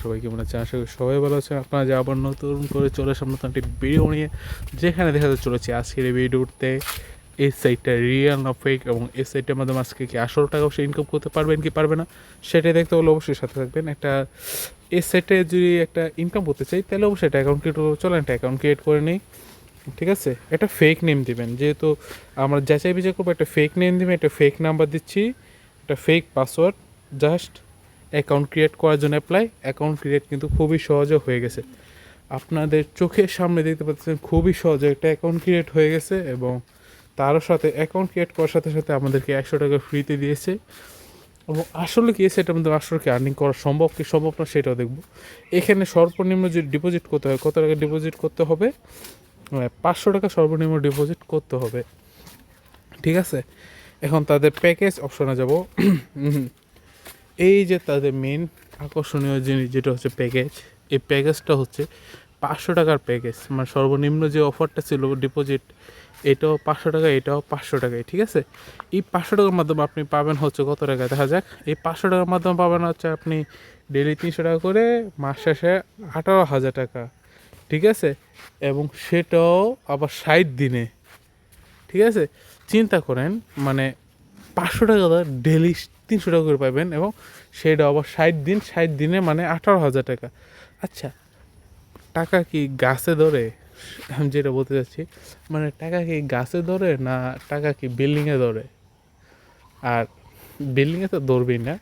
সবাই কেমন আছে? আশা করি সবাই ভালো আছেন। আপনারা যে আবার নতুন করে চলে আসলাম নতুন একটি ভিডিও নিয়ে, যেখানে দেখাতে চলেছি আজকের এই ভিডিওতে এই সাইটটা রিয়েল না ফেক, এবং এই সাইটের মাধ্যমে আজকে কি আসল টাকা অবশ্যই ইনকাম করতে পারবেন কি পারবে না সেটাই দেখতে হলে অবশ্যই সাথে থাকবেন। একটা এই সাইটে যদি একটা ইনকাম করতে চাই তাহলে অবশ্যই একটা অ্যাকাউন্ট ক্রিয়েট করবো। চলেন একটা অ্যাকাউন্ট ক্রিয়েট করে নিই। ঠিক আছে, একটা ফেক নেম দিবেন, যেহেতু আমরা যাচাই বিচার করবো। একটা ফেক নেম দিবেন, একটা ফেক নাম্বার দিচ্ছি, একটা fake password. Just account create করার জন্য অ্যাপ্লাই। অ্যাকাউন্ট ক্রিয়েট কিন্তু খুবই সহজে হয়ে গেছে, আপনাদের চোখের সামনে দেখতে পাচ্ছেন। খুবই সহজে একটা অ্যাকাউন্ট ক্রিয়েট হয়ে গেছে, এবং তারও সাথে অ্যাকাউন্ট ক্রিয়েট করার সাথে সাথে আমাদেরকে 100 টাকা ফ্রিতে দিয়েছে। এবং আসলে কি সেটা আমাদের আসলে কি আর্নিং করা সম্ভব কি সম্ভব না সেটাও দেখবো। এখানে সর্বনিম্ন যে ডিপোজিট করতে হয়, কত টাকা ডিপোজিট করতে হবে? 500 টাকা সর্বনিম্ন ডিপোজিট করতে হবে। ঠিক আছে, এখন তাদের প্যাকেজ অপশনে যাব। এই যে তাদের মেন আকর্ষণীয় জিনিস যেটা হচ্ছে প্যাকেজ, এই প্যাকেজটা হচ্ছে 500 টাকার প্যাকেজ। মানে সর্বনিম্ন যে অফারটা ছিল ডিপোজিট, এটাও 500 টাকা, এটাও 500 টাকায়। ঠিক আছে, এই 500 টাকার মাধ্যমে আপনি পাবেন হচ্ছে কত টাকা দেখা যাক। এই 500 টাকার মাধ্যমে পাবেন হচ্ছে আপনি ডেলি 300 টাকা করে, মাস শেষে 18,000 টাকা। ঠিক আছে, এবং সেটাও আবার 60 দিনে। ঠিক আছে, চিন্তা করেন, মানে 500 টাকা ডেলি 300 টাকা করে পাবেন, এবং সেটা আবার 60 দিন, 60 দিনে মানে 18,000 টাকা। আচ্ছা, টাকা কি গাছে ধরে? আমি যেটা বলতে চাচ্ছি, মানে টাকা কি গাছে ধরে না টাকা কি বিল্ডিংয়ে ধরে? আর বিল্ডিংয়ে তো ধরবেই না।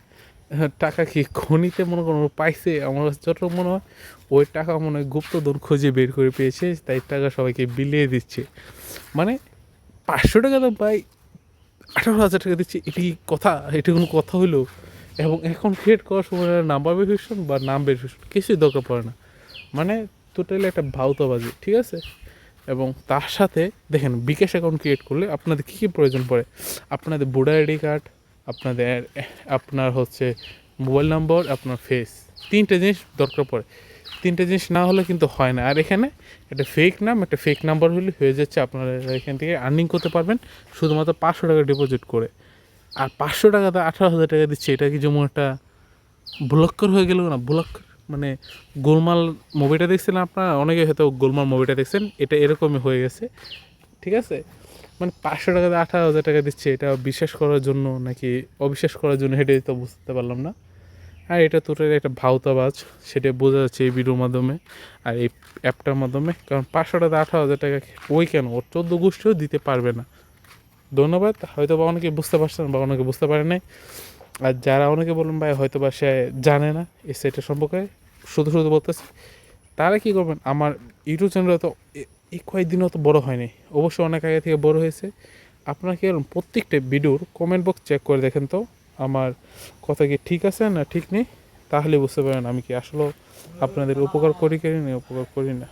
টাকা কি খনিতে মনে করুন পাইছে? আমার কাছে যতটুকু মনে হয় ওই টাকা মনে হয় গুপ্তধন খুঁজে বের করে পেয়েছে, তাই টাকা সবাইকে বিলিয়ে দিচ্ছে। মানে 500 টাকা দাম পাই, 18,000 টাকা দিচ্ছে, এটি কথা? এটি কোনো কথা হইলো? এবং এখন ক্রিয়েট করার সময় নাম্বার ভেরিফিকেশন বা নাম ভেরিফিকেশন কিছুই দরকার পড়ে না। মানে টোটালি একটা ভাউতাবাজি। ঠিক আছে, এবং তার সাথে দেখেন বিকাশ অ্যাকাউন্ট ক্রিয়েট করলে আপনাদের কী কী প্রয়োজন পড়ে? আপনাদের ভোটার আইডি কার্ড, আপনাদের আপনার হচ্ছে মোবাইল নম্বর, আপনার ফেস, 3টে জিনিস দরকার পড়ে। 3টে জিনিস না হলে কিন্তু হয় না। আর এখানে একটা ফেক নাম, একটা ফেক নাম্বার হলে হয়ে যাচ্ছে। আপনারা এখান থেকে আর্নিং করতে পারবেন শুধুমাত্র 500 টাকা ডিপোজিট করে। আর 500 টাকাতে 18,000 টাকা দিচ্ছে, এটা কি যেমন একটা ব্লক্কর হয়ে গেল না? ব্লক্কর মানে গোলমাল মুভিটা দেখছিলেন আপনারা, অনেকে হয়তো গোলমাল মুভিটা দেখছেন, এটা এরকমই হয়ে গেছে। ঠিক আছে, মানে 500 টাকাতে 18,000 টাকা দিচ্ছে, এটা বিশ্বাস করার জন্য নাকি অবিশ্বাস করার জন্য সেটাই তো বুঝতে পারলাম না। আর এটা টোটালি একটা ভাউতাবাজ, সেটা বোঝা যাচ্ছে এই ভিডিওর মাধ্যমে আর এই অ্যাপটার মাধ্যমে। কারণ 500 টাকা 18,000 টাকা ওই কেন, ওর 14 গোষ্ঠীও দিতে পারবে না। ধন্যবাদ। হয়তো বা অনেকে বুঝতে পারছেন বা অনেকে বুঝতে পারে নাই। আর যারা অনেকে বলবেন ভাই হয়তো বা সে জানে না এই সাইটের সম্পর্কে, শুধু শুধু বলতেছি, তারা কী করবেন? আমার ইউটিউব চ্যানেল তো এই কয়েকদিনও তো বড়ো হয়নি, অবশ্যই অনেক আগে থেকে বড়ো হয়েছে। আপনারা কী করুন, প্রত্যেকটা ভিডিওর কমেন্ট বক্স চেক করে দেখেন তো আমার কথা কি ঠিক আছে না ঠিক নেই, তাহলে বুঝতে পারেন আমি কি আসলে আপনাদের উপকার করি না উপকার করি না।